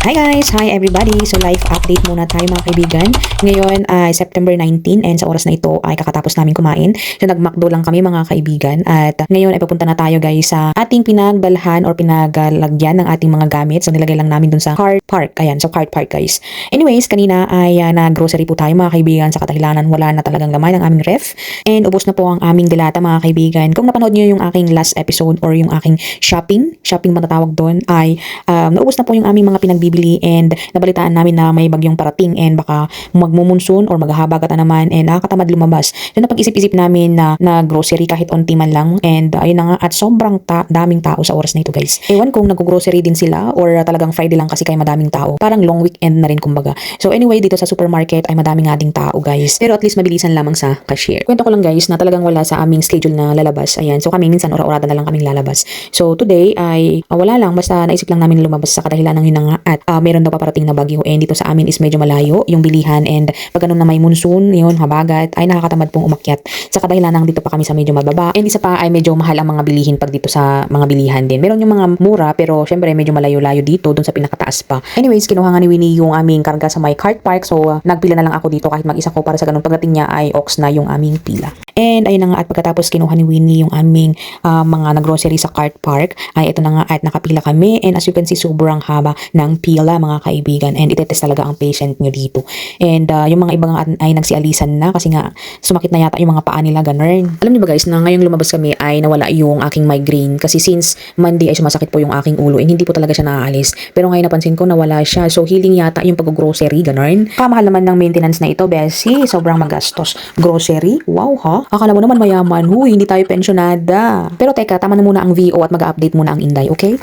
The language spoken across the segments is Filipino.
Hi guys! Hi everybody! So live update muna tayo mga kaibigan. Ngayon ay September 19 and sa oras na ito ay kakatapos namin kumain. So nagmakdo lang kami mga kaibigan at ngayon ay papunta na tayo guys sa ating pinagdalhan or pinaglagyan ng ating mga gamit. So nilagay lang namin dun sa car park. Ayan, so car park guys. Anyways, kanina ay nag-grocery po tayo mga kaibigan sa kadahilanan wala na talagang laman ng aming ref and ubos na po ang aming dilata mga kaibigan. Kung napanood nyo yung aking last episode or yung aking shopping matatawag doon ay naubos na po yung aming mga pinagbibili and nabalitaan namin na may bagyong parating and baka magmumonsoon or maghahabagat na naman and nakakatamad lumabas. So napag-isip-isip namin na grocery kahit onti man lang and ayun na nga at sobrang daming tao sa oras na ito guys. Ewan kung nag-grocery din sila or talagang Friday lang kasi kaya madaming tao. Parang long weekend na rin kumbaga. So anyway, dito sa supermarket ay madaming nga ding tao guys. Pero at least mabilisan lamang sa cashier. Kwento ko lang guys na talagang wala sa aming schedule na lalabas. Ayan, so kami minsan ora-orada na lang kaming lalabas. So today ay wala lang, basta naisip lang namin lumabas sa kadahilan ng yun na nga at meron daw paparating na bagyo and dito sa amin is medyo malayo yung bilihan and pag ganun na may monsoon, yun, habagat, ay nakakatamad pong umakyat sa kadahilan ng dito pa kami sa medyo mababa and isa pa ay medyo mahal ang mga bilihin pag dito sa mga bilihan din. Meron yung mga mura pero syempre medyo malayo-layo dito dun sa pinakataas pa. Anyways, kinuha nga ni Winnie yung aming karga sa my cart park so nagpila na lang ako dito kahit mag-isa ko para sa ganun pagdating niya ay ox na yung aming pila. And ayun na nga at pagkatapos kinuha ni Winnie yung aming mga naggrocery sa cart park ay ito na nga at nakapila kami and as you can see sobrang haba ng pila mga kaibigan and itetest talaga ang patient nyo dito. And yung mga ibang ay nagsialisan na kasi nga sumakit na yata yung mga paa nila ganun. Alam niyo ba guys na ngayong lumabas kami ay nawala yung aking migraine kasi since Monday ay sumasakit po yung aking ulo and hindi po talaga siya naaalis. Pero ngayon napansin ko nawala siya so healing yata yung pag-grocery ganun. Kamahal naman ng maintenance na ito Bessie, sobrang magastos. Grocery? Wow ha? Akala mo naman mayaman. Huy, hindi tayo pensionada. Pero teka, tama na muna ang VO at mag-update muna ang Inday, okay?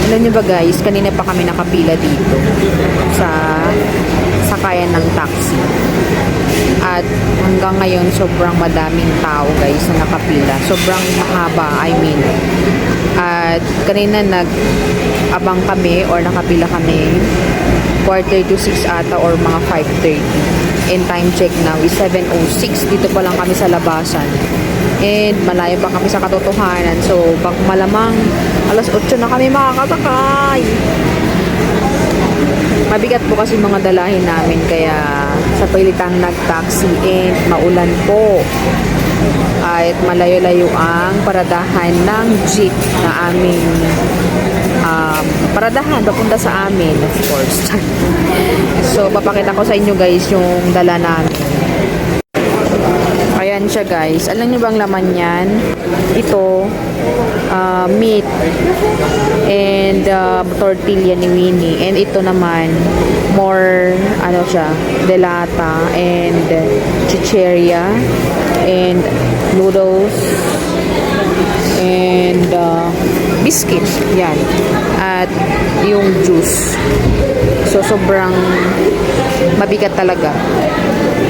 Alam niyo ba guys, kanina pa kami nakapila dito sa sakayan ng taxi. At hanggang ngayon sobrang madaming tao guys na nakapila. Sobrang mahaba, I mean. At kanina nag-abang kami or nakapila kami 4:36 ata or mga 5:30. And time check now is 7:06. Dito pa lang kami sa labasan. And malayo pa kami sa katotohanan. So, bak malamang alas 8 na kami makakasakay. Mabigat po kasi mga dalahin namin kaya sa pilitang nag-taxi and maulan po. At malayo-layo ang paradahan ng jeep na aming paradahan papunta sa amin, of course. So, papakita ko sa inyo guys yung dala namin. Ayan siya guys. Alam niyo bang laman yan? Ito, meat and tortilla ni Winnie. And ito naman, more, ano siya, delata and chicheria and noodles and biscuit. Yan. At yung juice. So, sobrang mabigat talaga.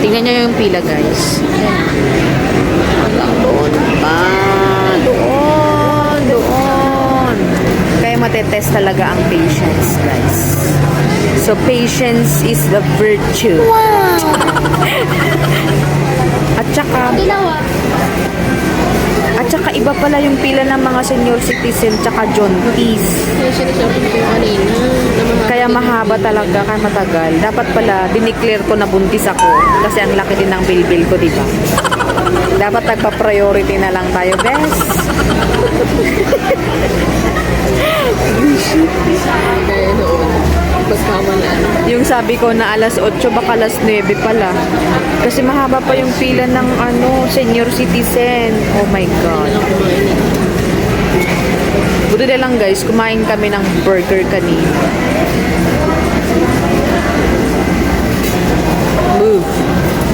Tingnan nyo yung pila, guys. Hanggang doon pa. Doon. Kaya matetest talaga ang patience, guys. So, patience is the virtue. Wow! At saka iba pala yung pila ng mga senior citizen tsaka jaunties. Kaya mahaba talaga, kaya matagal. Dapat pala, dineclare ko na buntis ako. Kasi ang laki din ng bilbil ko, diba? Dapat nagpa-priority na lang tayo, bes. Yung sabi ko na alas 8, baka alas 9 pala. Kasi mahaba pa yung pila ng senior citizen. Oh my God. Buti na lang guys, kumain kami ng burger kanina.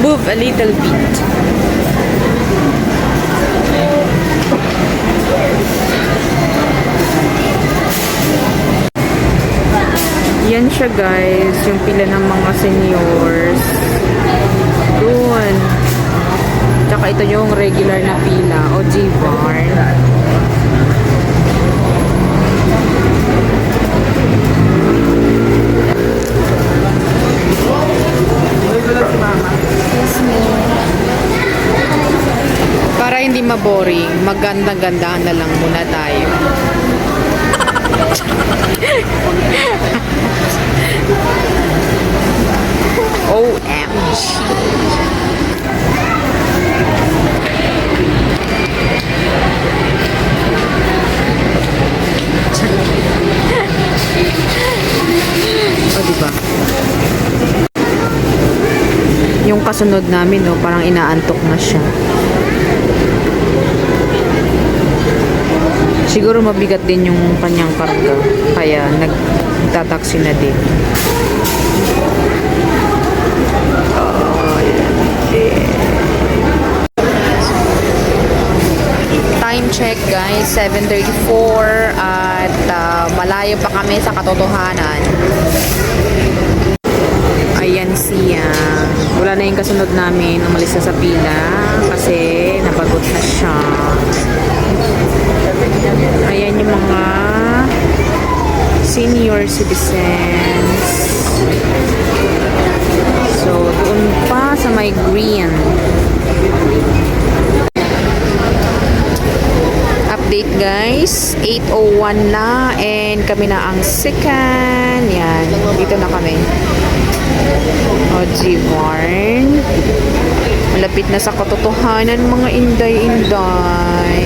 Move a little bit. Yan siya guys, yung pila ng mga seniors. Doon. Tsaka ito yung regular na pila o G-bar. Para hindi maboring, maganda-gandahan na lang muna tayo. OMG. O, diba? Yung kasunod namin, no, parang inaantok na siya. Siguro mabigat din yung kanyang karga. Kaya nagtataksi na din. Time check guys, 7:34 at malayo pa kami sa katotohanan. Ayan siya. Wala na yung kasunod namin. Umalis na sa pila kasi napagod na siya. Ayan yung mga senior citizens. So, doon pa sa may green. Update guys, 8:01 na and kami na ang second. Yan, dito na kami. Ojivarn. Malapit na sa katotohanan mga inday-inday.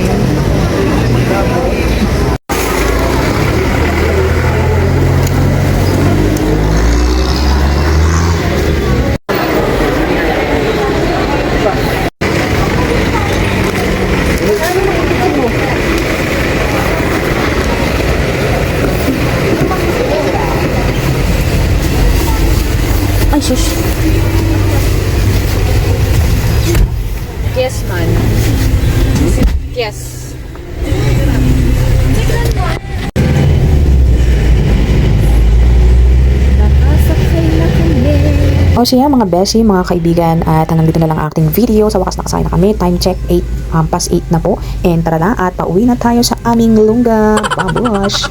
Ay, sus. Yes, man. Yes. O siya mga beshi, mga kaibigan, at hanggang dito na lang ang ating video. Sa wakas nakasakay na kami. Time check 8, past 8 na po. And tara na at pauwi na tayo sa aming lungga. Babush!